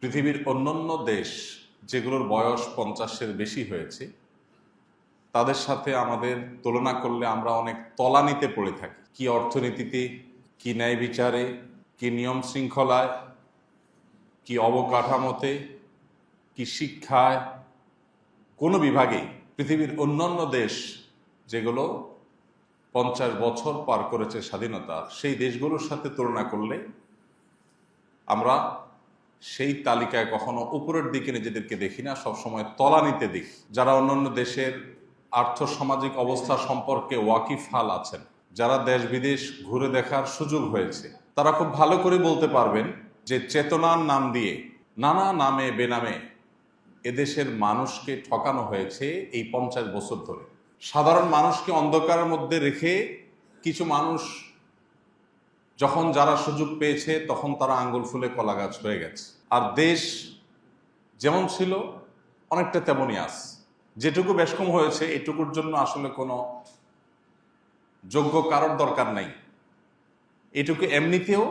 পৃথিবীর অন্যান্য দেশ যেগুলোর বয়স 50-এর বেশি হয়েছে তাদের সাথে আমাদের তুলনা করলে আমরা অনেক তলানিতে পড়ে থাকি। কি অর্থনীতিতে, কি ন্যায় বিচারে, কি নিয়ম শৃঙ্খলায়, কি অবকাঠামোতে, কি শিক্ষায়, কোনো বিভাগেই পৃথিবীর অন্যান্য দেশ যেগুলো 50 বছর পার করেছে স্বাধীনতা, সেই দেশগুলোর সাথে তুলনা করলে আমরা সেই তালিকায় কখনো উপরের দিকে নিজেদেরকে দেখি না, সবসময় তলানিতে দেখি। যারা অন্যান্য দেশের আর্থসামাজিক অবস্থা সম্পর্কে ওয়াকিফহাল আছেন, যারা দেশ বিদেশ ঘুরে দেখার সুযোগ হয়েছে, তারা খুব ভালো করে বলতে পারবেন যে চেতনার নাম দিয়ে নানা নামে বেনামে এদেশের মানুষকে ঠকানো হয়েছে এই 50 বছর ধরে। সাধারণ মানুষকে অন্ধকারের মধ্যে রেখে কিছু মানুষ যখন যারা সুযোগ পেয়েছে তখন তারা আঙ্গুল ফুলে কলা গাছ হয়ে গেছে। আর দেশ যেমন ছিল অনেকটা তেমনই আছে। যেটুকু বেশকম হয়েছে এটুকুর জন্য আসলে কোনো যোগ্য কারোর দরকার নাই। এটুকু এমনিতেও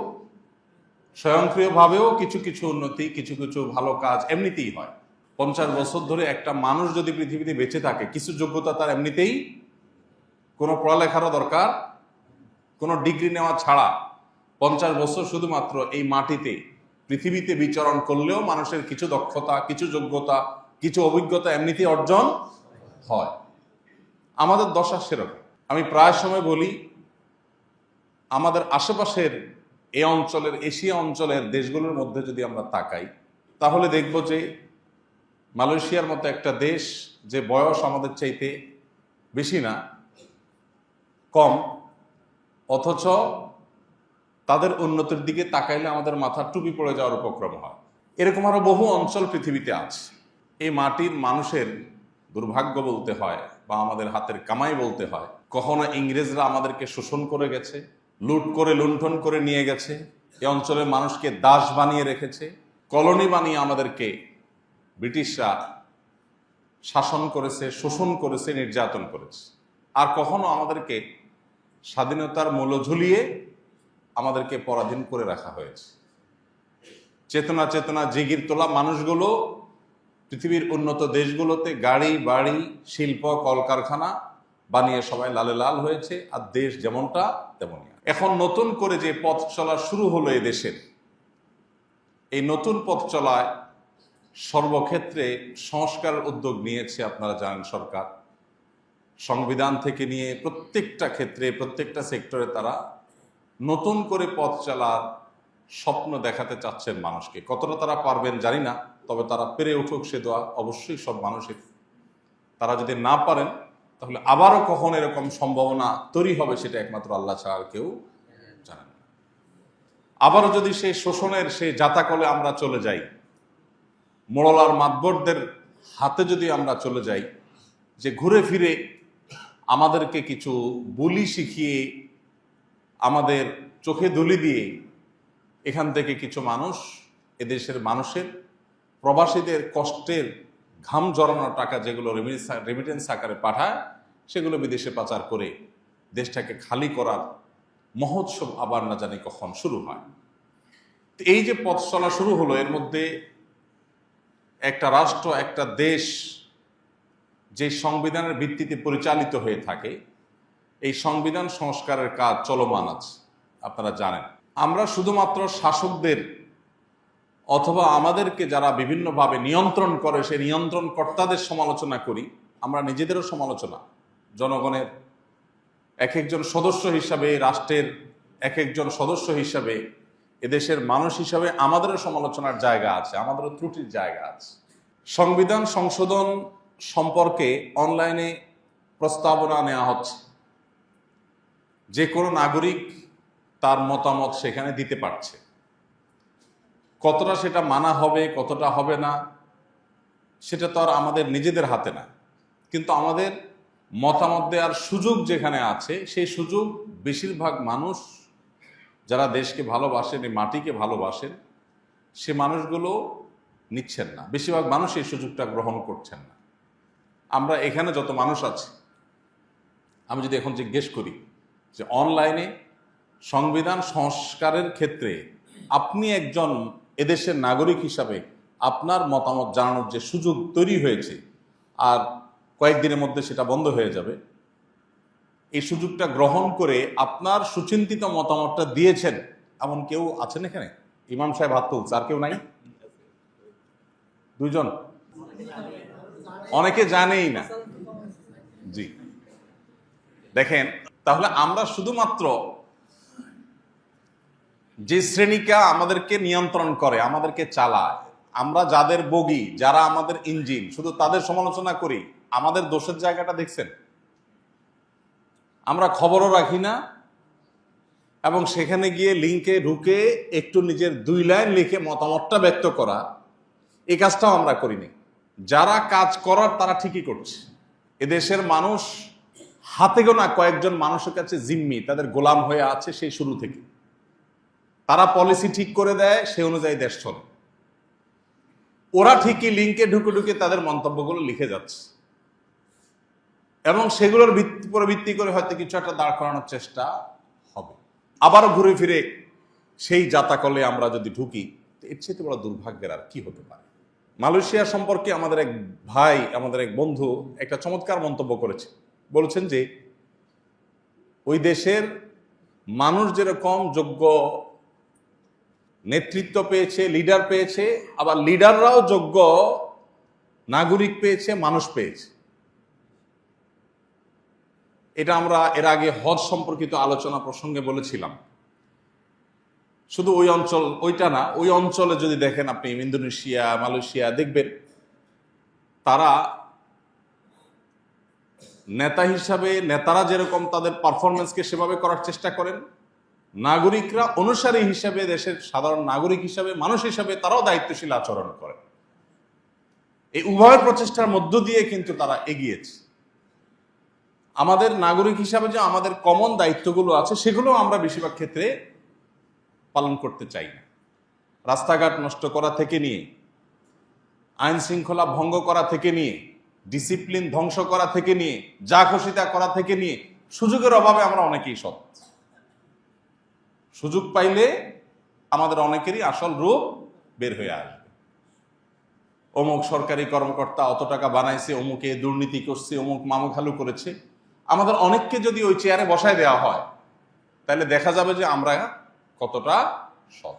স্বয়ংক্রিয়ভাবেও কিছু কিছু উন্নতি, কিছু কিছু ভালো কাজ এমনিতেই হয়। 50 বছর ধরে একটা মানুষ যদি পৃথিবীতে বেঁচে থাকে, কিছু যোগ্যতা তার এমনিতেই, কোনো পড়ালেখারও দরকার, কোনো ডিগ্রি নেওয়া ছাড়া 50 বছর শুধুমাত্র এই মাটিতে পৃথিবীতে বিচরণ করলেও মানুষের কিছু দক্ষতা, কিছু যোগ্যতা, কিছু অভিজ্ঞতা এমনিতেই অর্জন হয়। আমাদের দশা সেরকম। আমি প্রায় সময় বলি, আমাদের আশেপাশের এই অঞ্চলের, এশিয়া অঞ্চলের দেশগুলোর মধ্যে যদি আমরা তাকাই তাহলে দেখব যে মালয়েশিয়ার মতো একটা দেশ, যে বয়স আমাদের চাইতে বেশি না, কম, অথচ তাদের উন্নতির দিকে তাকাইলে আমাদের মাথার টুপি পড়ে যাওয়ার উপক্রম হয়। এরকম আরো বহু অঞ্চল পৃথিবীতে আছে। এই মাটির মানুষের দুর্ভাগ্য বলতে হয় বা আমাদের হাতের কামাই বলতে হয়, কখনো ইংরেজরা আমাদেরকে শোষণ করে গেছে, লুট করে লুণ্ঠন করে নিয়ে গেছে, এই অঞ্চলের মানুষকে দাস বানিয়ে রেখেছে, কলোনি বানিয়ে আমাদেরকে ব্রিটিশরা শাসন করেছে, শোষণ করেছে, নির্যাতন করেছে। আর কখনো আমাদেরকে স্বাধীনতার মূল্য ঝুলিয়ে আমাদেরকে পরাধীন করে রাখা হয়েছে। চেতনা চেতনা জিগির তোলা মানুষগুলো পৃথিবীর উন্নত দেশগুলোতে গাড়ি বাড়ি, শিল্প, কলকারখানা বানিয়ে সবাই লালে লাল হয়েছে, আর দেশ যেমনটা তেমনই। এখন নতুন করে যে পথ চলা শুরু হলো এ দেশের, এই নতুন পথ চলায় সর্বক্ষেত্রে সংস্কারের উদ্যোগ নিয়েছে। আপনারা জানেন, সরকার সংবিধান থেকে নিয়ে প্রত্যেকটা ক্ষেত্রে, প্রত্যেকটা সেক্টরে তারা নতুন করে পথ চলার স্বপ্ন দেখাতে চাচ্ছেন মানুষকে। কতটা তারা পারবেন জানি না, তবে তারা পেরে উঠুক সে দোয়া অবশ্যই সব মানুষের। তারা যদি না পারেন তাহলে আবারও কখন এরকম সম্ভাবনা তৈরি হবে সেটা একমাত্র আল্লাহ ছাড়া আর কেউ জানেন না। আবারও যদি সেই শোষণের সেই জাতাকলে আমরা চলে যাই, মোড়লার মাতবরদের হাতে যদি আমরা চলে যাই, যে ঘুরে ফিরে আমাদেরকে কিছু বুলি শিখিয়ে, আমাদের চোখে ধুলি দিয়ে এখান থেকে কিছু মানুষ এদেশের মানুষের, প্রবাসীদের কষ্টের ঘাম জড়ানো টাকা যেগুলো রেমিটেন্স আকারে পাঠায়, সেগুলো বিদেশে পাচার করে দেশটাকে খালি করার মহোৎসব আবার না জানি কখন শুরু হয়। এই যে পথ চলা শুরু হলো, এর মধ্যে একটা রাষ্ট্র, একটা দেশ যে সংবিধানের ভিত্তিতে পরিচালিত হয়ে থাকে, এই সংবিধান সংস্কারের কাজ চলমান আছে। আপনারা জানেন, আমরা শুধুমাত্র শাসকদের অথবা আমাদেরকে যারা বিভিন্নভাবে নিয়ন্ত্রণ করে সেই নিয়ন্ত্রণকর্তাদের সমালোচনা করি, আমরা নিজেদেরও সমালোচনা, জনগণের এক একজন সদস্য হিসাবে, রাষ্ট্রের এক একজন সদস্য হিসাবে, এদেশের মানুষ হিসাবে আমাদেরও সমালোচনার জায়গা আছে, আমাদেরও ত্রুটির জায়গা আছে। সংবিধান সংশোধন সম্পর্কে অনলাইনে প্রস্তাবনা নেওয়া হচ্ছে। যে কোনো নাগরিক তার মতামত সেখানে দিতে পারছে। কতটা সেটা মানা হবে, কতটা হবে না, সেটা তো আর আমাদের নিজেদের হাতে না। কিন্তু আমাদের মতামত দেওয়ার সুযোগ যেখানে আছে, সেই সুযোগ বেশিরভাগ মানুষ যারা দেশকে ভালোবাসেন, এই মাটিকে ভালোবাসেন, সে মানুষগুলো নিচ্ছেন না। বেশিরভাগ মানুষ এই সুযোগটা গ্রহণ করছেন না। আমরা এখানে যত মানুষ আছি, আমি যদি এখন জিজ্ঞেস করি যে অনলাইনে সংবিধান সংস্কারের ক্ষেত্রে আপনি একজন এদেশের নাগরিক হিসাবে আপনার মতামত জানানোর যে সুযোগ তৈরি হয়েছে, আর কয়েকদিনের মধ্যে সেটা বন্ধ হয়ে যাবে, এই সুযোগটা গ্রহণ করে আপনার সুচিন্তিত মতামতটা দিয়েছেন এমন কেউ আছেন এখানে? ইমাম সাহেব হাত তুলছে, আর কেউ নাই? দুইজন? অনেকে জানেই না। জি, দেখেন, তাহলে আমরা শুধুমাত্র যে শ্রেণীটা আমাদেরকে নিয়ন্ত্রণ করে, আমাদেরকে চালায়, আমরা যাদের বগি, যারা আমাদের ইঞ্জিন, শুধু তাদের সমালোচনা করি। আমাদের দোষের জায়গাটা দেখছেন? আমরা খবরও রাখি না, এবং সেখানে গিয়ে লিঙ্কে ঢুকে একটু নিজের 2 লাইন লিখে মতামতটা ব্যক্ত করা, এই কাজটাও আমরা করিনি। যারা কাজ করার তারা ঠিকই করছে। এদেশের মানুষ হাতে গোনা কয়েকজন মানুষের কাছে জিম্মি, তাদের গোলাম হয়ে আছে সেই শুরু থেকে। তারা পলিসি ঠিক করে দেয়, সে অনুযায়ী দেশ চলে। ওরা ঠিকই লিঙ্কে ঢুকে ঢুকে তাদের মন্তব্যগুলো লিখে যাচ্ছে, এবং সেগুলোর ভিত্তি করে হয়তো কিছু একটা দাঁড় করানোর চেষ্টা হবে। আবারও ঘুরে ফিরে সেই জাতাকলে আমরা যদি ঢুকি, এর চেয়ে বড় দুর্ভাগ্যের আর কি হতে পারে। মালয়েশিয়া সম্পর্কে আমাদের এক ভাই, আমাদের এক বন্ধু একটা চমৎকার মন্তব্য করেছে। বলেছেন যে ওই দেশের মানুষ যেরকম যোগ্য নেতৃত্ব পেয়েছে, লিডার পেয়েছে, আবার লিডাররাও যোগ্য নাগরিক পেয়েছে, মানুষ পেয়েছে। এটা আমরা এর আগে হজ সম্পর্কিত আলোচনা প্রসঙ্গে বলেছিলাম। শুধু ওই অঞ্চল, ওইটা না, ওই অঞ্চলে যদি দেখেন আপনি ইন্দোনেশিয়া, মালয়েশিয়া, দেখবেন তারা নেতা হিসাবে, নেতারা যেরকম তাদের পারফরমেন্সকে সেভাবে করার চেষ্টা করেন, নাগরিকরা অনুসারী হিসাবে, দেশের সাধারণ নাগরিক হিসাবে, মানুষ হিসাবে তারাও দায়িত্বশীল আচরণ করেন। এই উভয় প্রচেষ্টার মধ্য দিয়ে কিন্তু তারা এগিয়েছে। আমাদের নাগরিক হিসাবে যে আমাদের কমন দায়িত্বগুলো আছে, সেগুলো আমরা বেশিরভাগ ক্ষেত্রে পালন করতে চাই না। রাস্তাঘাট নষ্ট করা থেকে নিয়ে, আইন শৃঙ্খলা ভঙ্গ করা থেকে নিয়ে, ডিসিপ্লিন ধ্বংস করা থেকে নিয়ে, যা খুশিতা করা থেকে নিয়ে, সুযোগের অভাবে আমরা অনেকেই সৎ। সুযোগ পাইলে আমাদের অনেকেরই আসল রূপ বের হয়ে আসবে। অমুক সরকারি কর্মকর্তা অত টাকা বানাইছে, অমুকে দুর্নীতি করছে, অমুক মামুখালু করেছে। আমাদের অনেককে যদি ওই চেয়ারে বসায় দেওয়া হয়, তাহলে দেখা যাবে যে আমরা কতটা সৎ।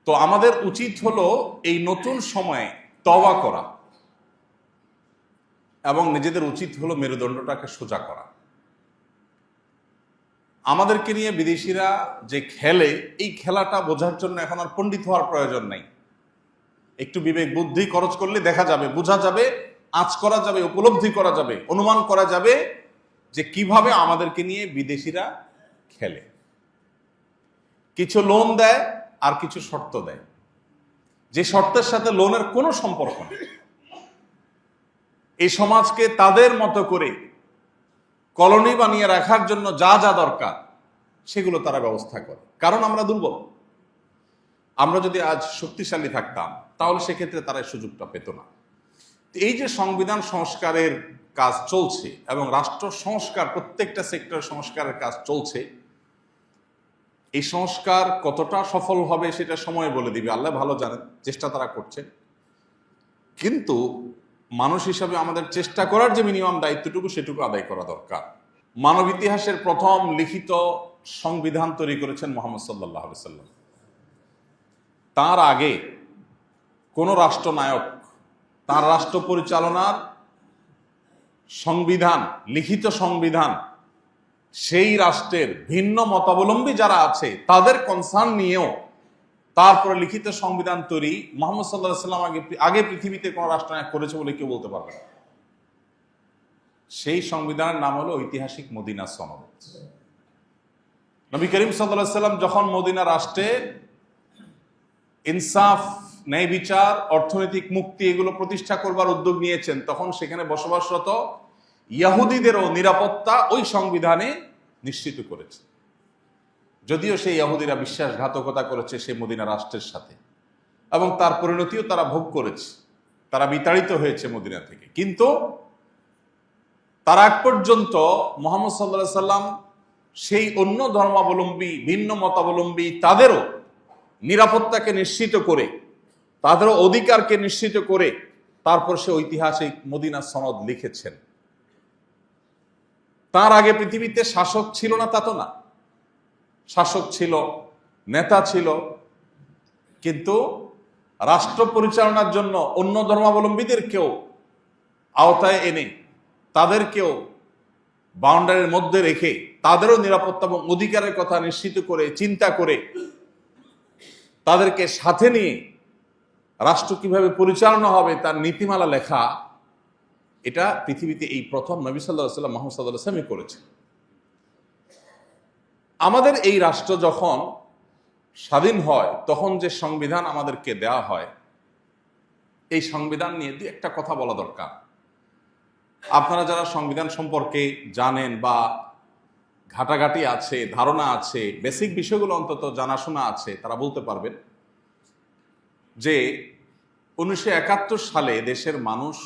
তো আমাদের উচিত হলো এই নতুন সময়ে তওবা করা, এবং নিজেদের উচিত হলো মেরুদণ্ডটাকে সোজা করা। আমাদেরকে নিয়ে বিদেশিরা যে খেলে, এই খেলাটা বোঝার জন্য এখন আর পণ্ডিত হওয়ার প্রয়োজন নাই। একটু বিবেক বুদ্ধি খরচ করলে দেখা যাবে, বোঝা যাবে, আঁচ করা যাবে, উপলব্ধি করা যাবে, অনুমান করা যাবে যে কিভাবে আমাদেরকে নিয়ে বিদেশিরা খেলে। কিছু লোন দেয় আর কিছু শর্ত দেয়, যে শর্তের সাথে লোনের কোনো সম্পর্ক নেই। এই সমাজকে তাদের মতো করে কলোনি বানিয়ে রাখার জন্য যা যা দরকার সেগুলো তারা ব্যবস্থা করে। কারণ আমরা দুর্বল। আমরা যদি আজ শক্তিশালী থাকতাম, তাহলে সেক্ষেত্রে তারা এই সুযোগটা পেত না। এই যে সংবিধান সংস্কারের কাজ চলছে এবং রাষ্ট্র সংস্কার, প্রত্যেকটা সেক্টর সংস্কারের কাজ চলছে, এই সংস্কার কতটা সফল হবে সেটা সময় বলে দিবে, আল্লাহ ভালো জানেন। চেষ্টা তারা করছে, কিন্তু মানুষ হিসাবে আমাদের চেষ্টা করার যে মিনিমাম দায়িত্বটুকু, সেটুকু আদায় করা দরকার। মানব ইতিহাসের প্রথম লিখিত সংবিধান তৈরি করেছেন মুহাম্মদ সাল্লাল্লাহু আলাইহি সাল্লাম। তার আগে কোন রাষ্ট্রনায়ক তার রাষ্ট্র পরিচালনার সংবিধান, লিখিত সংবিধান, সেই রাষ্ট্রের ভিন্ন মতাবলম্বী যারা আছে তাদের কনসার্ন নিয়েও তারপরে লিখিত সংবিধান তৈরি মুহাম্মদ সাল্লাল্লাহু আলাইহি সাল্লাম আগে পৃথিবীতে কোন রাষ্ট্রনায়ক করেছে বলে কেউ বলতে পারবে না। সেই সংবিধানের নাম হলো ঐতিহাসিক মদিনা সনদ। নবী করিম সাল্লাল্লাহু আলাইহি সাল্লাম যখন মদিনা রাষ্ট্রে ইনসাফ, ন্যায় বিচার, অর্থনৈতিক মুক্তি এগুলো প্রতিষ্ঠা করবার উদ্যোগ নিয়েছেন, তখন সেখানে বসবাসরত ইহুদিদেরও নিরাপত্তা ওই সংবিধানে নিশ্চিত করেছে। যদিও সেই ইহুদিরা বিশ্বাসঘাতকতা করেছে সেই মদিনা রাষ্ট্রের সাথে, এবং তার পরিণতিও তারা ভোগ করেছে, তারা বিতাড়িত হয়েছে মদিনা থেকে। কিন্তু তার আগ পর্যন্ত মুহাম্মদ সাল্লাল্লাহু আলাইহি সাল্লাম সেই অন্য ধর্মাবলম্বী, ভিন্ন মতাবলম্বী তাদেরও নিরাপত্তাকে নিশ্চিত করে, তাদের অধিকারকে নিশ্চিত করে তারপর সে ঐতিহাসিক মদিনা সনদ লিখেছেন। তার আগে পৃথিবীতে শাসক ছিল না তা তো না, শাসক ছিল, নেতা ছিল, কিন্তু রাষ্ট্র পরিচালনার জন্য অন্য ধর্মাবলম্বীদেরকেও আওতায় এনে তাদেরকেও বাউন্ডারির মধ্যে রেখে তাদেরও নিরাপত্তা এবং অধিকারের কথা নিশ্চিত করে চিন্তা করে তাদেরকে সাথে নিয়ে রাষ্ট্র কিভাবে পরিচালনা হবে তার নীতিমালা লেখা, এটা পৃথিবীতে এই প্রথম নবী সাল্লাল্লাহু আলাইহি ওয়াসাল্লাম মুহাম্মদ সাল্লাল্লাহু আলাইহি ওয়াসাল্লাম করেছে। আমাদের এই রাষ্ট্র যখন স্বাধীন হয় তখন যে সংবিধান আমাদেরকে দেওয়া হয়, এই সংবিধান নিয়ে দুই একটা কথা বলা দরকার। আপনারা যারা সংবিধান সম্পর্কে জানেন বা ঘাটাঘাটি আছে, ধারণা আছে, বেসিক বিষয়গুলো অন্তত জানাশোনা আছে, তারা বলতে পারবেন যে 1971 সালে দেশের মানুষ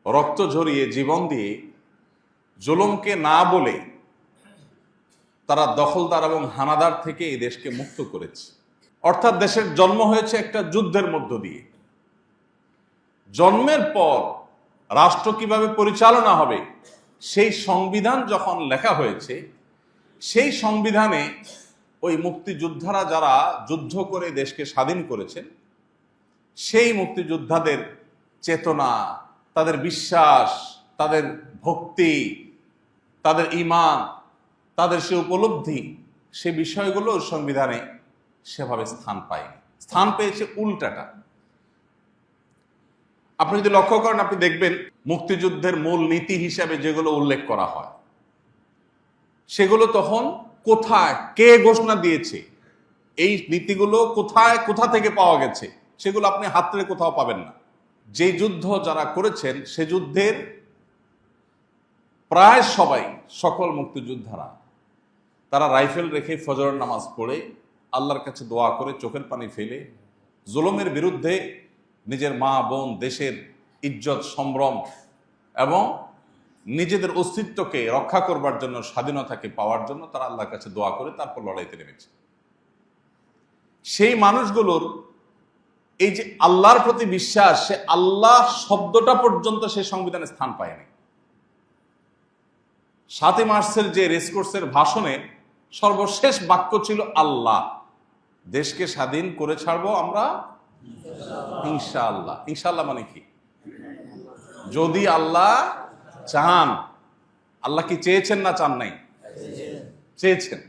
রক্ত ঝরিয়ে জীবন দিয়ে জুলুমকে না বলে তারা দখলদার এবং হানাদার থেকে এই দেশকে মুক্ত করেছে। অর্থাৎ দেশের জন্ম হয়েছে একটা যুদ্ধের মধ্য দিয়ে। জন্মের পর রাষ্ট্র কিভাবে পরিচালনা হবে সেই সংবিধান যখন লেখা হয়েছে, সেই সংবিধানে ওই মুক্তিযোদ্ধারা যারা যুদ্ধ করে দেশকে স্বাধীন করেছেন, সেই মুক্তিযোদ্ধাদের চেতনা, তাদের বিশ্বাস, তাদের ভক্তি, তাদের ঈমান, তাদের সে উপলব্ধি, সে বিষয়গুলো সংবিধানে সেভাবে স্থান পায়নি, স্থান পেয়েছে উল্টাটা। আপনি যদি লক্ষ্য করেন, আপনি দেখবেন মুক্তিযুদ্ধের মূল নীতি হিসাবে যেগুলো উল্লেখ করা হয় সেগুলো তখন কোথায়, কে ঘোষণা দিয়েছে, এই নীতিগুলো কোথায়, কোথা থেকে পাওয়া গেছে, সেগুলো আপনি হাতড়ে কোথাও পাবেন না। যে যুদ্ধ যারা করেছেন সে যুদ্ধের প্রায় সবাই, সকল মুক্তিযোদ্ধারা, তারা রাইফেল রেখে ফজরের নামাজ পড়ে আল্লাহর কাছে দোয়া করে চোখের পানি ফেলে জুলুমের বিরুদ্ধে নিজের মা বোন, দেশের ইজ্জত সম্ভ্রম এবং নিজেদের অস্তিত্বকে রক্ষা করবার জন্য, স্বাধীনতাকে পাওয়ার জন্য তারা আল্লাহর কাছে দোয়া করে তারপর লড়াইতে নেমেছে। সেই মানুষগুলোর এই যে আল্লাহর প্রতি বিশ্বাস, সে আল্লাহ শব্দটা পর্যন্ত সে সংবিধানে স্থান পায়নি। 7 মার্চের যে রেসকোর্সের ভাষণে সর্বশেষ বাক্য ছিল আল্লাহ, দেশকে স্বাধীন করে ছাড়বো আমরা ইনশাআল্লাহ। ইনশাআল্লাহ মানে কি? যদি আল্লাহ চান। আল্লাহ কি চেয়েছেন না চান নাই? চেয়েছেন।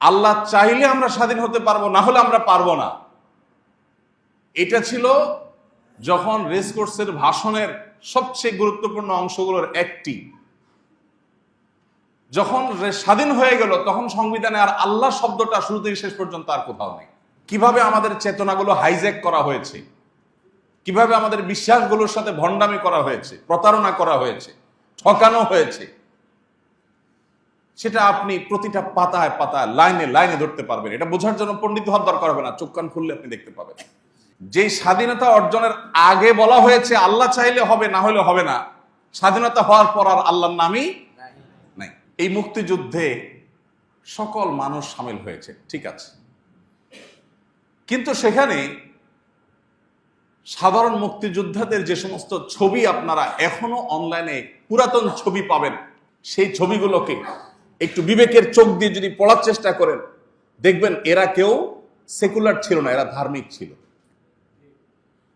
আল্লাহ চাইলে আমরা স্বাধীন হতে পারবো, না হলে আমরা পারবো না। এটা ছিল যখন রেসকোর্সের ভাষণের সবচেয়ে গুরুত্বপূর্ণ অংশগুলোর একটি। যখন স্বাধীন হয়ে গেল তখন সংবিধানে আর আল্লাহ শব্দটা শুরু থেকে শেষ পর্যন্ত আর কোথাও নেই। কিভাবে আমাদের চেতনাগুলো হাইজ্যাক করা হয়েছে, কিভাবে আমাদের বিশ্বাসগুলোর সাথে ভণ্ডামি করা হয়েছে, প্রতারণা করা হয়েছে, ঠকানো হয়েছে, সেটা আপনি প্রতিটা পাতায় পাতায়, লাইনে লাইনে ধরতে পারবেন। এটা বোঝার জন্য পণ্ডিত হওয়ার দরকার হবে না, চোখ কান খুললে আপনি দেখতে পাবেন। যে স্বাধীনতা অর্জনের আগে বলা হয়েছে আল্লাহ চাইলে হবে, না হলে হবে না, স্বাধীনতা হওয়ার পর আর আল্লাহর নামই নাই। এই মুক্তিযুদ্ধে সকল মানুষ সামিল হয়েছে, ঠিক আছে, কিন্তু সেখানে সাধারণ মুক্তিযোদ্ধাদের যে সমস্ত ছবি আপনারা এখনো অনলাইনে পুরাতন ছবি পাবেন, সেই ছবিগুলোকে একটু বিবেকের চোখ দিয়ে যদি পড়ার চেষ্টা করেন, দেখবেন এরা কেউ সেকুলার ছিল না, এরা ধার্মিক ছিল।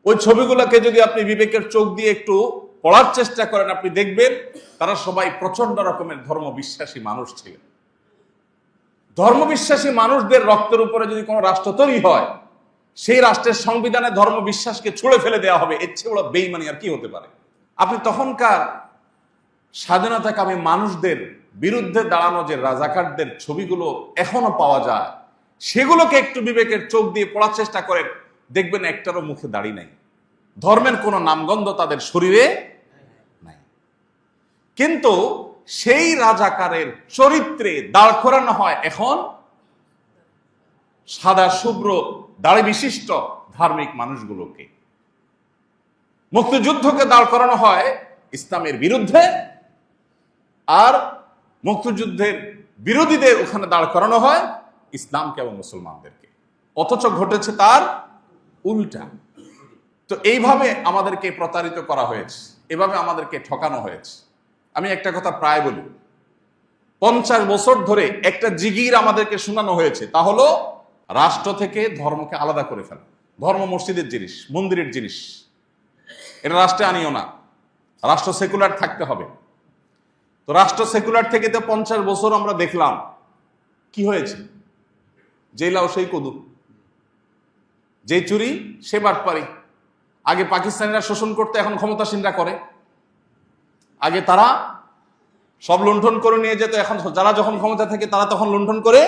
ওই ছবিগুলোকে যদি আপনি বিবেকের চোখ দিয়ে একটু পড়ার চেষ্টা করেন, আপনি দেখবেন তারা সবাই প্রচন্ড রকমের ধর্মবিশ্বাসী মানুষ ছিলেন। ধর্মবিশ্বাসী মানুষদের রক্তের উপরে যদি কোনো রাষ্ট্র তৈরি হয়, সেই রাষ্ট্রের সংবিধানে ধর্মবিশ্বাসকে ছুঁড়ে ফেলে দেওয়া হবে। এর চেয়ে বড় বেঈমানি আর কি হতে পারে? আপনি তখনকার স্বাধীনতাকামী মানুষদের বিরুদ্ধে দাঁড়ানো যে রাজাকারদের ছবিগুলো এখনো পাওয়া যায়, সেগুলোকে একটু বিবেকের চোখ দিয়ে পড়ার চেষ্টা করেন, দেখবেন একটারও মুখে দাড়ি নাই, ধর্মের কোনো নামগন্ধ তাদের শরীরে নাই। কিন্তু সেই রাজাকারের চরিত্রে দাঁড় করানো হয় এখন সাদা শুভ্র দাড়ি বিশিষ্ট ধার্মিক মানুষগুলোকে। মুক্তিযুদ্ধকে দাঁড় করানো হয় ইসলামের বিরুদ্ধে, আর মুক্তিযুদ্ধের বিরোধীদের ওখানে দাঁড় করানো হয় ইসলামকে এবং মুসলমানদেরকে, অথচ ঘটেছে তার উল্টা। তো এইভাবে আমাদেরকে প্রতারিত করা হয়েছে, এভাবে আমাদেরকে ঠকানো হয়েছে। আমি একটা কথা প্রায় বলি, 50 বছর ধরে একটা জিগির আমাদেরকে শোনানো হয়েছে, তা হলো রাষ্ট্র থেকে ধর্মকে আলাদা করে ফেলা। ধর্ম মসজিদের জিনিস, মন্দিরের জিনিস, এটা রাষ্ট্রে আনিও না, রাষ্ট্র সেকুলার থাকতে হবে। তো রাষ্ট্র সেকুলার থেকে তো 50 বছর আমরা দেখলাম কি হয়েছে, যেই লাও সেই কদু, যেই চুরি সে বাটপারি। আগে পাকিস্তানিরা শোষণ করতে, এখন ক্ষমতাসীনরা করে। আগে তারা সব লুণ্ঠন করে নিয়ে যেত, এখন যারা যখন ক্ষমতা থাকে তারা তখন লুণ্ঠন করে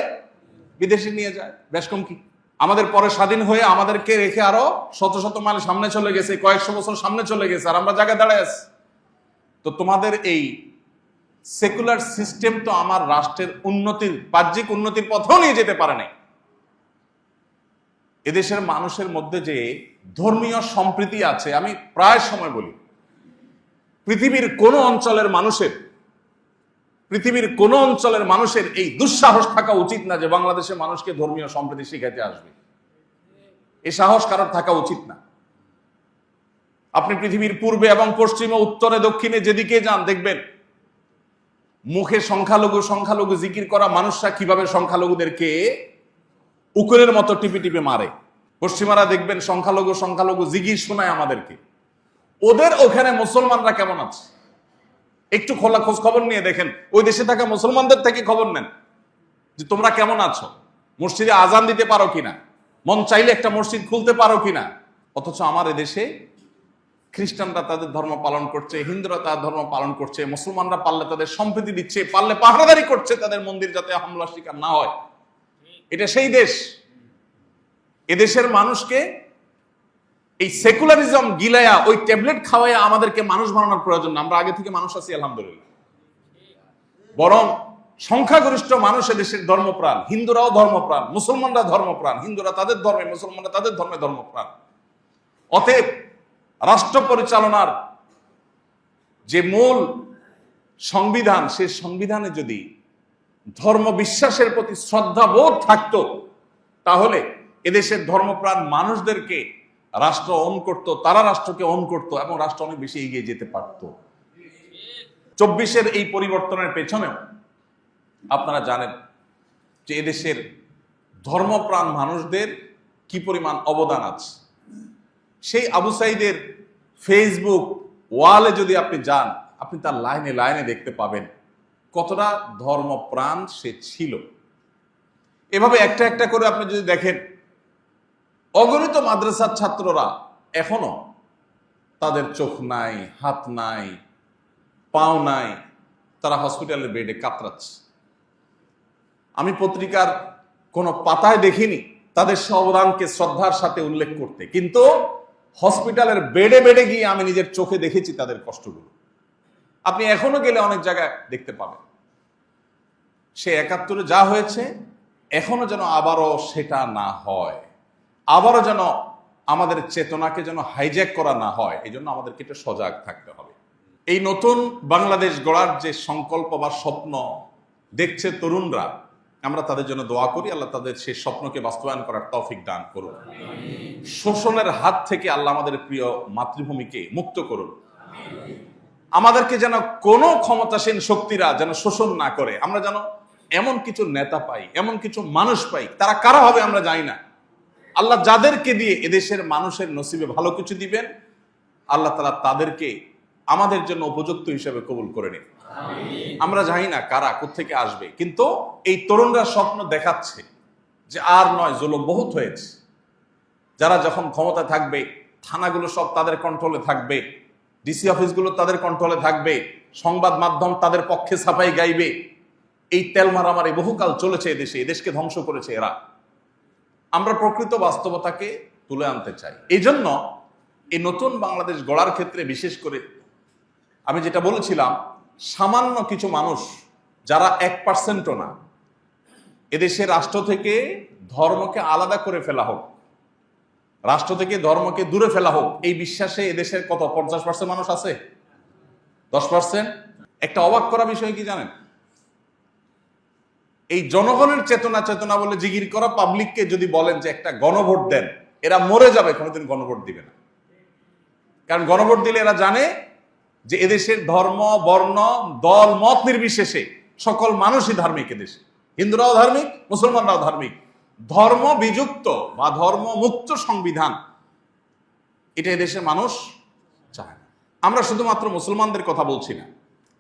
বিদেশে নিয়ে যায়। বেশ কম কি, আমাদের পরে স্বাধীন হয়ে আমাদেরকে রেখে আরো শত শত মাইল সামনে চলে গেছে, কয়েকশো বছর সামনে চলে গেছে, আর আমরা জায়গায় দাঁড়ায় আছি। তো তোমাদের এই সেকুলার সিস্টেম তো আমার রাষ্ট্রের উন্নতির, বাহ্যিক উন্নতির পথেও নিয়ে যেতে পারে নাই। এদেশের মানুষের মধ্যে যে ধর্মীয় সম্প্রীতি আছে, আমি প্রায় সময় বলি, পৃথিবীর কোন অঞ্চলের মানুষের এই দুঃসাহস থাকা উচিত না যে বাংলাদেশের মানুষকে ধর্মীয় সম্প্রীতি শিখাইতে আসবে। এই সাহস কারোর থাকা উচিত না। আপনি পৃথিবীর পূর্বে এবং পশ্চিমে, উত্তরে, দক্ষিণে যেদিকে যান, দেখবেন মুখে সংখ্যালঘু জিকির করা মানুষরা কিভাবে সংখ্যালঘুদেরকে উকুলের মতো টিপে টিপে মারে। পশ্চিমারা দেখবেন সংখ্যালঘু জিকির শোনায় আমাদেরকে। ওদের ওখানে মুসলমানরা কেমন আছে একটু খোলা খোঁজ খবর নিয়ে দেখেন, ওই দেশে থাকা মুসলমানদের থেকে খবর নেন যে তোমরা কেমন আছো, মসজিদে আজান দিতে পারো কিনা, মন চাইলে একটা মসজিদ খুলতে পারো কিনা। অথচ আমার এদেশে খ্রিস্টানরা তাদের ধর্ম পালন করছে, হিন্দুরা তাদের ধর্ম পালন করছে, মুসলমানরা পারলে তাদের সম্প্রীতি দিচ্ছে, পারলে পাহারাদারি করছে তাদের মন্দির যাতে হামলা শিকার না হয়। এটা সেই দেশ। এদেশের মানুষকে এই সেকুলারিজম গিলায়া, ওই ট্যাবলেট খাওয়াইয়া আমাদেরকে মানুষ বানানোর প্রয়োজন না। আমরা আগে থেকে মানুষ আছি আলহামদুলিল্লাহ। বরং সংখ্যাগরিষ্ঠ মানুষ এদেশের ধর্মপ্রাণ, হিন্দুরাও ধর্মপ্রাণ, মুসলমানরা ধর্মপ্রাণ, হিন্দুরা তাদের ধর্মে, মুসলমানরা তাদের ধর্মে ধর্মপ্রাণ। অতএব রাষ্ট্র পরিচালনার যে মূল সংবিধান, সে সংবিধানে যদি ধর্ম বিশ্বাসের প্রতি শ্রদ্ধাবোধ থাকতো, তাহলে এদেশের ধর্মপ্রাণ মানুষদেরকে রাষ্ট্র অন করত, তারা রাষ্ট্রকে অন করত এবং রাষ্ট্র অনেক বেশি এগিয়ে যেতে পারত। 24-এর এই পরিবর্তনের পেছনেও আপনারা জানেন যে এদেশের ধর্মপ্রাণ মানুষদের কি পরিমাণ অবদান আছে। সেই আবু সাইদের ফেসবুক ওয়ালে যদি আপনি যান, আপনি তার লাইনে লাইনে দেখতে পাবেন কতটা ধর্মপ্রাণ সে ছিল। এভাবে একটা একটা করে আপনি যদি দেখেন, অগণিত মাদ্রাসার ছাত্ররা এখনো তাদের চোখ নাই, হাত নাই, পাও নাই, তারা হসপিটালের বেডে কাতরাচ্ছে। আমি পত্রিকার কোনো পাতায় দেখিনি তাদের অবদানকে শ্রদ্ধার সাথে উল্লেখ করতে, কিন্তু হসপিটালের বেডে বেডে গিয়ে আমি নিজের চোখে দেখেছি তাদের কষ্টগুলো। আপনি এখনো গেলে অনেক জায়গায় দেখতে পাবেন। সে 71-এ যা হয়েছে, এখনো যেন আবারও সেটা না হয়, আবারও যেন আমাদের চেতনাকে যেন হাইজ্যাক করা না হয়, এই জন্য আমাদেরকে একটু সজাগ থাকতে হবে। এই নতুন বাংলাদেশ গড়ার যে সংকল্প বা স্বপ্ন দেখছে তরুণরা, আমরা তাদের জন্য দোয়া করি, আল্লাহ তাদের সেই স্বপ্নকে বাস্তবায়ন করার তৌফিক দান করুন। শোষণের হাত থেকে আল্লাহ আমাদের প্রিয় মাতৃভূমিকে মুক্ত করুন। আমাদেরকে যেন কোনো ক্ষমতাসীন শক্তিরা যেন শোষণ না করে। আমরা যেন এমন কিছু নেতা পাই, এমন কিছু মানুষ পাই, তারা কারা হবে আমরা জানি না। আল্লাহ যাদেরকে দিয়ে এদেশের মানুষের নসিবে ভালো কিছু দিবেন, আল্লাহ তাআলা তাদেরকে আমাদের জন্য উপযুক্ত হিসেবে কবুল করে নিন। আমরা জানি না কারা কোত্থেকে আসবে, কিন্তু এই তরুণরা স্বপ্ন দেখাচ্ছে যে আর নয়, জুলুম বহুত হয়েছে। যারা যখন ক্ষমতা থাকবে, থানাগুলো সব তাদের কন্ট্রোলে থাকবে, ডিসি অফিসগুলো তাদের কন্ট্রোলে থাকবে, সংবাদ মাধ্যম তাদের পক্ষে সাফাই গাইবে। এই তেল মারামারি বহুকাল চলেছে এদেশে, এদেশকে ধ্বংস করেছে এরা। আমরা প্রকৃত বাস্তবতাকে তুলে আনতে চাই। এই জন্য এই নতুন বাংলাদেশ গড়ার ক্ষেত্রে বিশেষ করে আমি যেটা বলেছিলাম, সামান্য কিছু মানুষ যারা 1%ও না, এদেশের রাষ্ট্র থেকে ধর্মকে আলাদা করে ফেলা হোক, রাষ্ট্র থেকে ধর্মকে দূরে ফেলা হোক, এই বিশ্বাসে এদেশের কত 50% মানুষ আছে? 10%? একটা অবাক করা বিষয় কি জানেন? এই জনগণের চেতনা চেতনা বলে জিগির করা পাবলিককে যদি বলেন যে একটা গণভোট দেন, এরা মরে যাবে, কোনোদিন গণভোট দিবে না। কারণ গণভোট দিলে এরা জানে যে এদেশের ধর্ম, বর্ণ, দল, মত নির্বিশেষে সকল মানুষই ধার্মিক। এদেশে হিন্দুরাও ধার্মিক, মুসলমানরাও ধার্মিক। ধর্ম বিযুক্ত বা ধর্ম মুক্ত সংবিধান এটা এদেশের মানুষ চায় না। আমরা শুধুমাত্র মুসলমানদের কথা বলছি না,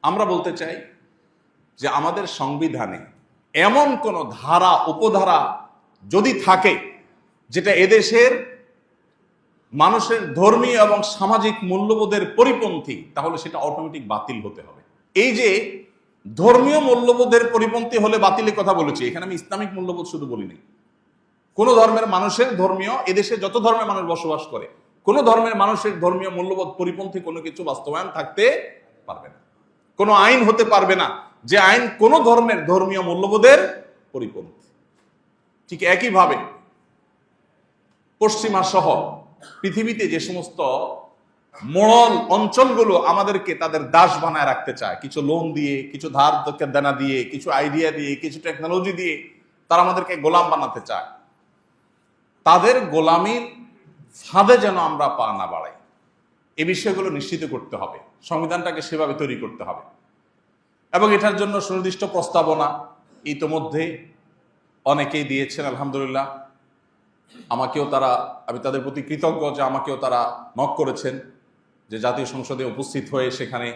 আমরা বলতে চাই যে আমাদের সংবিধানে এমন কোন ধারা, উপধারা যদি থাকে যেটা এদেশের মানুষের ধর্মীয় এবং সামাজিক মূল্যবোধের পরিপন্থী, তাহলে সেটা অটোমেটিক বাতিল হতে হবে। এই যে ধর্মীয় মূল্যবোধের পরিপন্থী হলে বাতিলের কথা বলেছি, এখানে আমি ইসলামিক মূল্যবোধ শুধু বলিনি। কোন ধর্মের মানুষের ধর্মীয়, এদেশে যত ধর্মের মানুষ বসবাস করে, কোন ধর্মের মানুষের ধর্মীয় মূল্যবোধ পরিপন্থী কোনো কিছু বাস্তবায়ন থাকতে পারবে না। কোনো আইন হতে পারবে না যে আইন কোন ধর্মের ধর্মীয় মূল্যবোধের পরিপন্থী। ঠিক একইভাবে পশ্চিমা সহ পৃথিবীতে যে সমস্ত মোড়ল অঞ্চলগুলো আমাদেরকে তাদের দাস বানায় রাখতে চায়, কিছু লোন দিয়ে, কিছু ধার দেনা দিয়ে, কিছু আইডিয়া দিয়ে, কিছু টেকনোলজি দিয়ে তারা আমাদেরকে গোলাম বানাতে চায়, তাদের গোলামির ফাঁদে যেন আমরা পা না বাড়াই, এই বিষয়গুলো নিশ্চিত করতে হবে। সংবিধানটাকে সেভাবে তৈরি করতে হবে এবং এটার জন্য সুনির্দিষ্ট প্রস্তাবনা ইতোমধ্যে অনেকেই দিয়েছেন। আলহামদুলিল্লাহ, আমাকেও তারা, আমি তাদের প্রতি কৃতজ্ঞ যে আমাকেও তারা নক করেছেন যে জাতীয় সংসদে উপস্থিত হয়ে সেখানে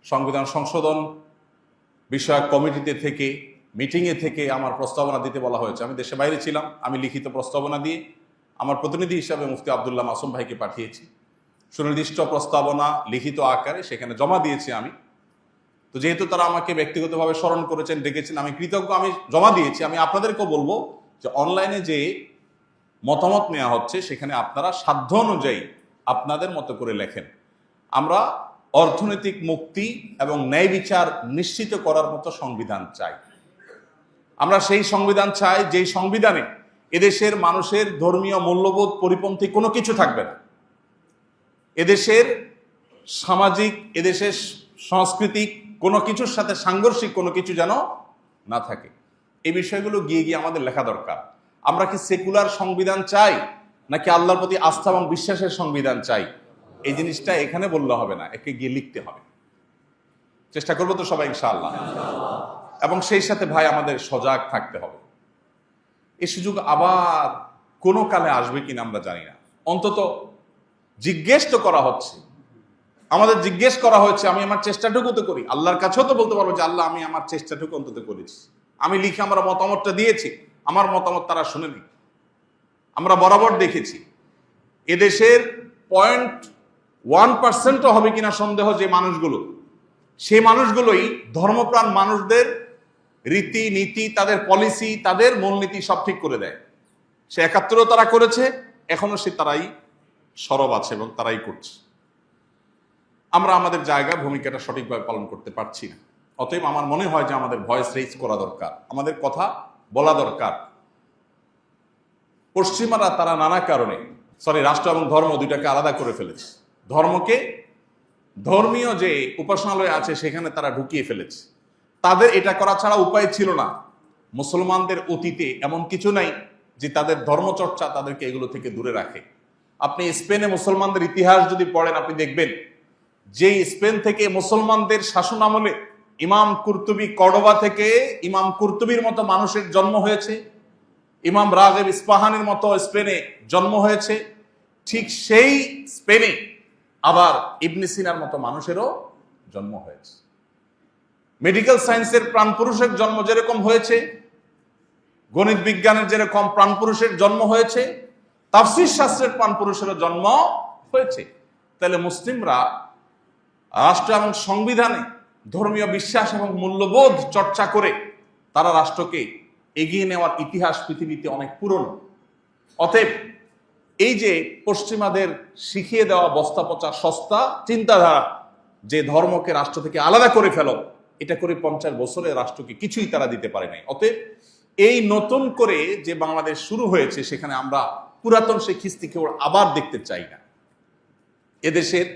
সংবিধান সংশোধন বিষয়ক কমিটিতে থেকে, মিটিংয়ে থেকে আমার প্রস্তাবনা দিতে বলা হয়েছে। আমি দেশে বাইরে ছিলাম, আমি লিখিত প্রস্তাবনা দিয়ে আমার প্রতিনিধি হিসাবে মুফতি আব্দুল্লাহ মাসুম ভাইকে পাঠিয়েছি। সুনির্দিষ্ট প্রস্তাবনা লিখিত আকারে সেখানে জমা দিয়েছি আমি। তো যেহেতু তারা আমাকে ব্যক্তিগতভাবে স্মরণ করেছেন, ডেকেছেন, আমি কৃতজ্ঞ, আমি জমা দিয়েছি। আমি আপনাদেরকেও বলবো যে অনলাইনে যে মতামত নেওয়া হচ্ছে সেখানে আপনারা সাধ্য অনুযায়ী আপনাদের মতো করে লেখেন। আমরা অর্থনৈতিক মুক্তি এবং ন্যায় বিচার নিশ্চিত করার মতো সংবিধান চাই। আমরা সেই সংবিধান চাই যেই সংবিধানে এদেশের মানুষের ধর্মীয় মূল্যবোধ পরিপন্থী কোনো কিছু থাকবে না। এদেশের সামাজিক, এদেশের সাংস্কৃতিক কোনো কিছুর সাথে সাংঘর্ষিক কোনো কিছু যেন না থাকে। এই বিষয়গুলো গিয়ে গিয়ে আমাদের লেখা দরকার। আমরা কি সেকুলার সংবিধান চাই নাকি আল্লাহর প্রতি আস্থা এবং বিশ্বাসের সংবিধান চাই? এই জিনিসটা এখানে বললে হবে না, একে গিয়ে লিখতে হবে। চেষ্টা করবো তো সবাই ইনশাআল্লাহ। এবং সেই সাথে ভাই আমাদের সজাগ থাকতে হবে। এই সুযোগ আবার কোনো কালে আসবে কিনা আমরা জানি না। অন্তত জিজ্ঞেস তো করা হচ্ছে, আমাদের জিজ্ঞেস করা হয়েছে, আমি আমার চেষ্টাটুকু তো করি। আল্লাহর কাছেও তো বলতে পারবো যে আল্লাহ আমি আমার চেষ্টাটুকু অন্তত করেছি, আমি লিখে আমার মতামতটা দিয়েছি, আমার মতামত তারা শুনেনি। আমরা বরাবর দেখেছি এদেশের 0.1% হবে কিনা সন্দেহ যে মানুষগুলো, সেই মানুষগুলোই ধর্মপ্রাণ মানুষদের রীতি নীতি, তাদের পলিসি, তাদের মূলনীতি সব ঠিক করে দেয়। সে ৭১ তারা করেছে, এখনো সে তারাই সরব আছে এবং তারাই করছে। আমরা আমাদের জায়গা, ভূমিকাটা সঠিকভাবে পালন করতে পারছি না। অতএব আমার মনে হয় যে আমাদের ভয়েস রেইজ করা দরকার, আমাদের কথা বলা দরকার। পশ্চিমারা তারা নানা কারণে রাষ্ট্র এবং ধর্ম দুইটাকে আলাদা করে ফেলেছে। ধর্মকে, ধর্মীয় যে উপাসনালয় আছে সেখানে তারা ঢুকিয়ে ফেলেছে। তাদের এটা করা ছাড়া উপায় ছিল না। মুসলমানদের অতীতে এমন কিছু নাই যে তাদের ধর্মচর্চা তাদেরকে এগুলো থেকে দূরে রাখে। আপনি স্পেনে মুসলমানদের ইতিহাস যদি পড়েন, আপনি দেখবেন যে স্পেন থেকে মুসলমানদের শাসন আমলে ইমাম কুরতুবী, কর্ডোবা থেকে ইমাম কুরতুবীর মতো মানুষের জন্ম হয়েছে, ইমাম রাগেব ইস্পাহানির মতো স্পেনে জন্ম হয়েছে। ঠিক সেই স্পেনে আবার ইবনে সিনার মতো মানুষেরও জন্ম হয়েছে। মেডিকেল সায়েন্সের প্রাণপুরুষের জন্ম যেরকম হয়েছে, গণিত বিজ্ঞানের যেরকম প্রাণপুরুষের জন্ম হয়েছে, তাফসীর শাস্ত্রের প্রাণপুরুষেরও জন্ম হয়েছে। তাহলে মুসলিমরা রাষ্ট্র এবং সংবিধানে ধর্মীয় বিশ্বাস এবং মূল্যবোধ চর্চা করে তারা রাষ্ট্রকে এগিয়ে নেওয়ার ইতিহাস পৃথিবীতে অনেক পুরনো। অতএব এই যে পশ্চিমাদের শিখিয়ে দেওয়া বস্তা পচা সস্তা চিন্তাধারা যে ধর্মকে রাষ্ট্র থেকে আলাদা করে ফেলো, এটা করে 50 বছরে রাষ্ট্রকে কিছুই তারা দিতে পারে নাই। অতএব এই নতুন করে যে বাংলাদেশ শুরু হয়েছে সেখানে আমরা পুরাতন সেই খিস্তিকে আবার দেখতে চাই না। এদেশের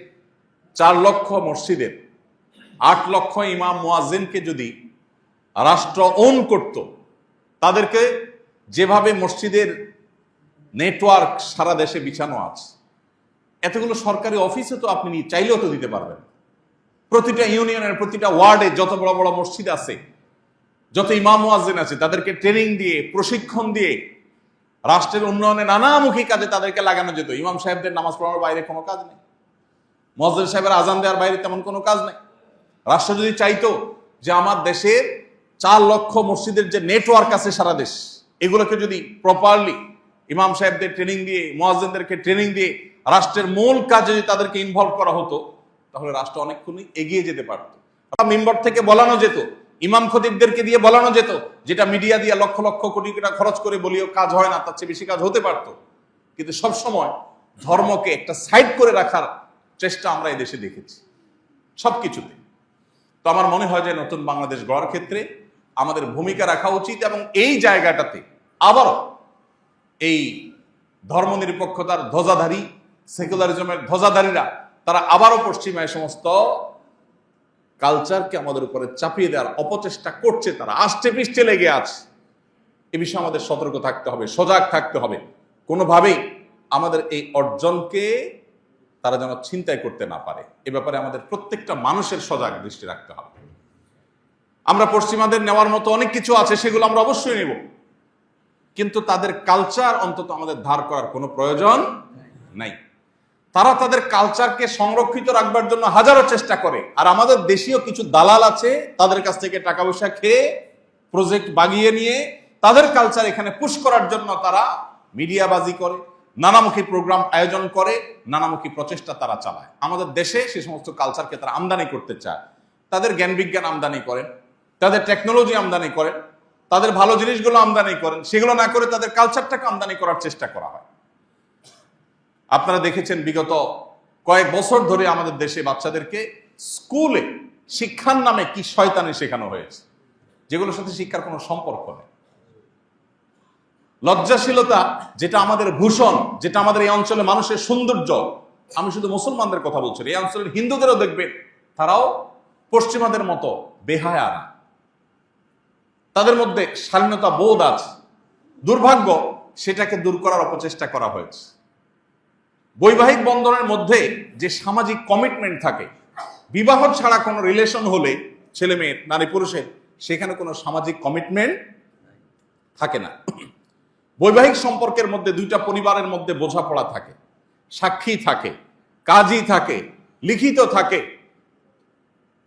4 লক্ষ মসজিদের 8 লক্ষ ইমাম মুয়াজ্জিনকে যদি রাষ্ট্র ওন করত, তাদেরকে যেভাবে মসজিদের নেটওয়ার্ক সারা দেশে বিছানো আছে, এতগুলো সরকারি অফিসে তো আপনি চাইলেও তো দিতে পারবেন। প্রতিটা ইউনিয়নের প্রতিটা ওয়ার্ডে যত বড় বড় মসজিদ আছে, যত ইমাম মুয়াজ্জিন আছে, তাদেরকে ট্রেনিং দিয়ে প্রশিক্ষণ দিয়ে রাষ্ট্রের উন্নয়নে নানামুখী কাজে তাদেরকে লাগানো যেত। ইমাম সাহেবদের নামাজ পড়ানোর বাইরে কোনো কাজ নেই, মুয়াজ্জিন সাহেবের আজান দেওয়ার বাইরে তেমন কোনো কাজ নেই। রাষ্ট্র যদি চাইতো যে আমার দেশের 4 লক্ষ মসজিদের যে নেটওয়ার্ক আছে সারা দেশ, এগুলোকে যদি প্রপারলি ইমাম সাহেবদের ট্রেনিং দিয়ে, মুয়াজ্জিনদেরকে ট্রেনিং দিয়ে রাষ্ট্রের মূল কাজে যদি তাদেরকে ইনভলভ করা হতো, তাহলে রাষ্ট্র অনেকক্ষণই এগিয়ে যেতে পারত। মেম্বার থেকে বলানো যেত, ইমাম খতিবদেরকে দিয়ে বলানো যেত, যেটা মিডিয়া দিয়ে লক্ষ লক্ষ কোটি টাকা খরচ করে বলিও কাজ হয় না, তার চেয়ে বেশি কাজ হতে পারত। কিন্তু সবসময় ধর্মকে একটা সাইড করে রাখার চেষ্টা আমরা এই দেশে দেখেছি সবকিছুতে। তো আমার মনে হয় যে নতুন বাংলাদেশ গড়ার ক্ষেত্রে আমাদের ভূমিকা রাখা উচিত, এবং এই জায়গাটাতে আবারও এই ধর্মনিরপেক্ষতার ধ্বজাধারী, সেকুলারিজমের ধ্বজাধারীরা তারা আবারও পশ্চিমায় সমস্ত কালচারকে আমাদের উপরে চাপিয়ে দেওয়ার অপচেষ্টা করছে, তারা আষ্টে পৃষ্ঠে লেগে আছে। এ বিষয়ে আমাদের সতর্ক থাকতে হবে, সজাগ থাকতে হবে। কোনোভাবেই আমাদের এই অর্জনকে তারা যেন ছিনতাই করতে না পারে, এ ব্যাপারে আমাদের প্রত্যেকটা মানুষের সজাগ দৃষ্টি রাখতে হবে। আমরা পশ্চিমাদের নেওয়ার মতো অনেক কিছু আছে, সেগুলো আমরা অবশ্যই নেব, কিন্তু তাদের কালচার অন্তত আমাদের ধার করার কোনো প্রয়োজন নাই। তারা তাদের কালচারকে সংরক্ষিত রাখবার জন্য হাজারো চেষ্টা করে, আর আমাদের দেশীয় কিছু দালাল আছে, তাদের কাছ থেকে টাকা পয়সা খেয়ে প্রজেক্ট বাগিয়ে নিয়ে তাদের কালচার এখানে পুশ করার জন্য তারা মিডিয়াবাজি করে, নানামুখী প্রোগ্রাম আয়োজন করে, নানামুখী প্রচেষ্টা তারা চালায়। আমাদের দেশে সে সমস্ত কালচারকে তারা আমদানি করতে চায়। তাদের জ্ঞান বিজ্ঞান আমদানি করেন, তাদের টেকনোলজি আমদানি করেন, তাদের ভালো জিনিসগুলো আমদানি করেন, সেগুলো না করে তাদের কালচারটাকে আমদানি করার চেষ্টা করা হয়। আপনারা দেখেছেন বিগত কয়েক বছর ধরে আমাদের দেশে বাচ্চাদেরকে স্কুলে শিক্ষার নামে কি শয়তানি শেখানো হয়েছে, যেগুলোর সাথে শিক্ষার কোনো সম্পর্ক নেই। লজ্জাশীলতা যেটা আমাদের ভূষণ, যেটা আমাদের এই অঞ্চলে মানুষের সৌন্দর্য, আমি শুধু মুসলমানদের কথা বলছি, এই অঞ্চলের হিন্দুদেরও দেখবেন তারাও পশ্চিমাদের মতো বেহায়া না, তাদের মধ্যে স্বাধীনতা বোধ আছে। দুর্ভাগ্য, সেটাকে দূর করার অপচেষ্টা করা হয়েছে। বৈবাহিক বন্ধনের মধ্যে যে সামাজিক কমিটমেন্ট থাকে, বিবাহ ছাড়া কোনো রিলেশন হলে ছেলে মেয়ের, নারী পুরুষের, সেখানে কোনো সামাজিক কমিটমেন্ট থাকে না। বৈবাহিক সম্পর্কের মধ্যে দুইটা পরিবারের মধ্যে বোঝাপড়া থাকে, সাক্ষী থাকে, কাজী থাকে, লিখিত থাকে।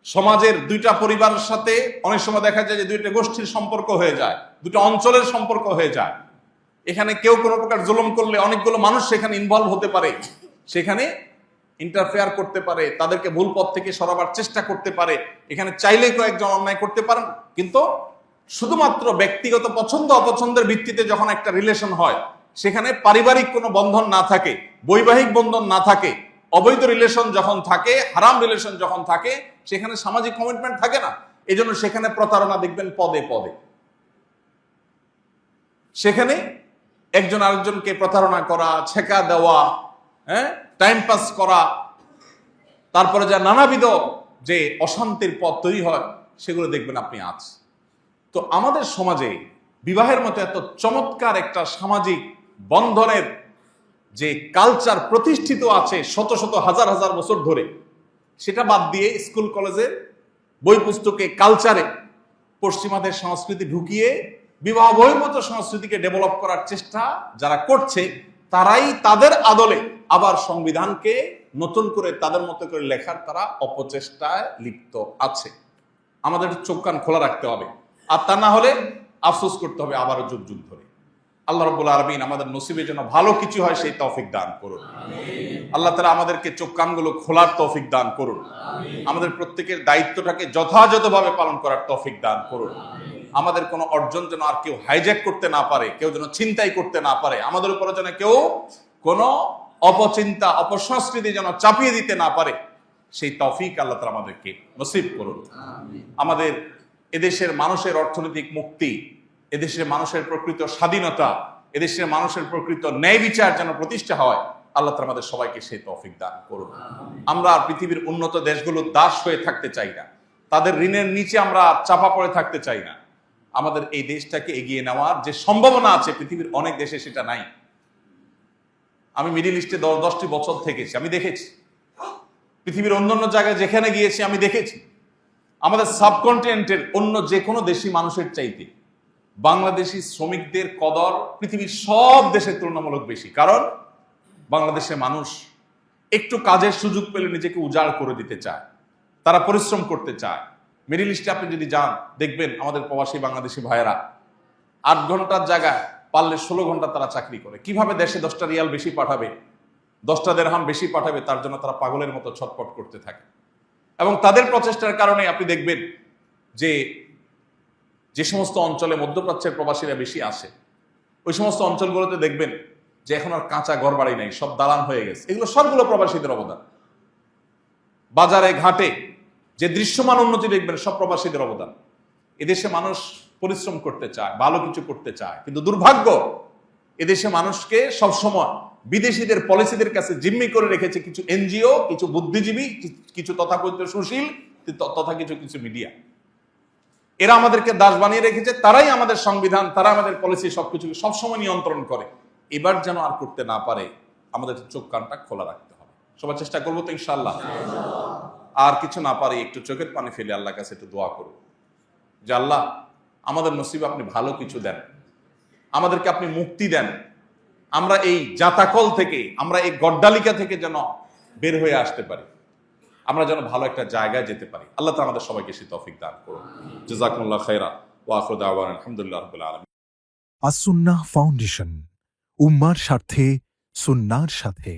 সমাজের দুইটা পরিবারের সাথে অনেক সময় দেখা যায় যে দুইটা গোষ্ঠীর সম্পর্ক হয়ে যায়, দুটো অঞ্চলের সম্পর্ক হয়ে যায়। এখানে কেউ কোনো প্রকার জুলুম করলে অনেকগুলো মানুষ সেখানে ইনভলভ হতে পারে, সেখানে ইন্টারফেয়ার করতে পারে, তাদেরকে ভুল পথ থেকে সরাবার চেষ্টা করতে পারে। এখানে চাইলেই কয়েকজন অন্যায় করতে পারেন, কিন্তু শুধুমাত্র ব্যক্তিগত পছন্দ অপছন্দের ভিত্তিতে যখন একটা রিলেশন হয়, সেখানে পারিবারিক কোনো বন্ধন না থাকে, বৈবাহিক বন্ধন না থাকে, অবৈধ রিলেশন যখন থাকে, হারাম রিলেশন যখন থাকে, সেখানে সামাজিক কমিটমেন্ট থাকে না। এই জন্য সেখানে প্রতারণা দেখবেন পদে পদে। সেখানে একজন আরেকজনকে প্রতারণা করা, ছেকা দেওয়া, টাইম পাস করা, তারপরে যা নানাবিধ যে অশান্তির পথ তৈরি হয়, সেগুলো দেখবেন আপনি আজ। তো আমাদের সমাজে বিবাহের মতো এত চমৎকার একটা সামাজিক বন্ধনের যে কালচার প্রতিষ্ঠিত আছে শত শত হাজার হাজার বছর ধরে, সেটা বাদ দিয়ে স্কুল কলেজে বই পুস্তকে কালচারে পশ্চিমাদের সংস্কৃতি ঢুকিয়ে বিবাহ বহির্ভূত সংস্কৃতিকে ডেভেলপ করার চেষ্টা যারা করছে, তারাই তাদের আদলে আবার সংবিধানকে নতুন করে তাদের মতো করে লেখার তারা অপচেষ্টায় লিপ্ত আছে। আমাদের চোখ কান খোলা রাখতে হবে, আর তা না হলে আফসোস করতে হবে আবারও যুগ যুগ ধরে। আল্লাহ রাব্বুল আলামিন আমাদের নসিবের জন্য ভালো কিছু হয় সেই তৌফিক দান করুন। আল্লাহ তাআলা আমাদেরকে চোখ কানগুলো খোলার তৌফিক দান করুন। আমাদের প্রত্যেকের দায়িত্বটাকে যথাযথভাবে পালন করার তৌফিক দান করুন। আমাদের কোনো অর্জন যেন আর কেউ হাইজ্যাক করতে না পারে, কেউ যেন ছিনতাই করতে না পারে, আমাদের উপরে যেন কেউ কোনো অপচিন্তা অপসংস্কৃতি যেন চাপিয়ে দিতে না পারে, সেই তৌফিক আল্লাহ তাআলা আমাদেরকে নসিব করুন। আমাদের এদেশের মানুষের অর্থনৈতিক মুক্তি, এদেশের মানুষের প্রকৃত স্বাধীনতা, এদেশের মানুষের প্রকৃত ন্যায় বিচার যেন প্রতিষ্ঠা হয়, আল্লাহ তাআলা আমাদের সবাইকে সেই তৌফিক দান করুন। আমরা পৃথিবীর উন্নত দেশগুলোর দাস হয়ে থাকতে চাই না, তাদের ঋণের নিচে আমরা চাপা পড়ে থাকতে চাই না। আমাদের এই দেশটাকে এগিয়ে নেওয়ার যে সম্ভাবনা আছে, পৃথিবীর অনেক দেশে সেটা নাই। আমি মিডিল ইস্টে 10টি বছর থেকেছি, আমি দেখেছি। পৃথিবীর অন্যান্য জায়গায় যেখানে গিয়েছি আমি দেখেছি, আমাদের সাবকন্টিনেন্টের অন্য যে কোনো দেশি মানুষের চাইতে বাংলাদেশি শ্রমিকদের কদর পৃথিবীর সব দেশের তুলনামূলক বেশি। কারণ বাংলাদেশের মানুষ একটু কাজের সুযোগ পেলে নিজেকে উজাড় করে দিতে চায়, তারা পরিশ্রম করতে চায়। মিডিল ইস্টে আপনি যদি যান, দেখবেন আমাদের প্রবাসী বাংলাদেশি ভাইয়েরা 8 ঘন্টার জায়গায় পারলে 16 ঘন্টা তারা চাকরি করে। কিভাবে দেশে 10টা রিয়াল বেশি পাঠাবে, 10টা দিরহাম বেশি পাঠাবে, তার জন্য তারা পাগলের মতো ছটফট করতে থাকে। এবং তাদের প্রচেষ্টার কারণে আপনি দেখবেন যে সমস্ত অঞ্চলে মধ্যপ্রাচ্যের প্রবাসীরা বেশি আসে, ওই সমস্ত অঞ্চলগুলোতে দেখবেন যে এখন আর কাঁচা ঘর বাড়ি নাই, সব দালান হয়ে গেছে। এগুলো সবগুলো প্রবাসীদের অবদান। বাজারে ঘাটে যে দৃশ্যমান উন্নতি দেখবেন, সব প্রবাসীদের অবদান। এদেশে মানুষ পরিশ্রম করতে চায়, ভালো কিছু করতে চায়, কিন্তু দুর্ভাগ্য এদেশে মানুষকে সবসময় বিদেশিদের পলিসিদের কাছে জিম্মি করে রেখেছে কিছু এনজিও, কিছু বুদ্ধিজীবী, কিছু তথাকথিত সুশীল, তথা কিছু মিডিয়া। এরা আমাদেরকে দাস বানিয়ে রেখেছে। তারাই আমাদের সংবিধান, তারা আমাদের পলিসি সবকিছুকে সবসময় নিয়ন্ত্রণ করে। এবার যেন আর করতে না পারে, আমাদের চোখ কানটা খোলা রাখতে হবে। সবার চেষ্টা করবো তো ইনশাআল্লাহ। আর কিছু না পারে একটু চোখের পানি ফেলে আল্লাহর কাছে একটু দোয়া করব যে আল্লাহ, আমাদের নসিবে আপনি ভালো কিছু দেন, আমাদেরকে আপনি মুক্তি দেন। আমরা এই জাতাকল থেকে, আমরা এই গড্ডালিকা থেকে যেন বের হয়ে আসতে পারি, আমরা যেন ভালো একটা জায়গায় যেতে পারি। আল্লাহ তাআলা আমাদের সবাইকে সেই তৌফিক দান করুন। জাযাকুমুল্লাহ খাইরা ওয়া আখিরু দাওয়ানা আলহামদুলিল্লাহি রাব্বিল আলামিন। আস-সুন্নাহ ফাউন্ডেশন, উম্মার স্বার্থে সুন্নাহর সাথে।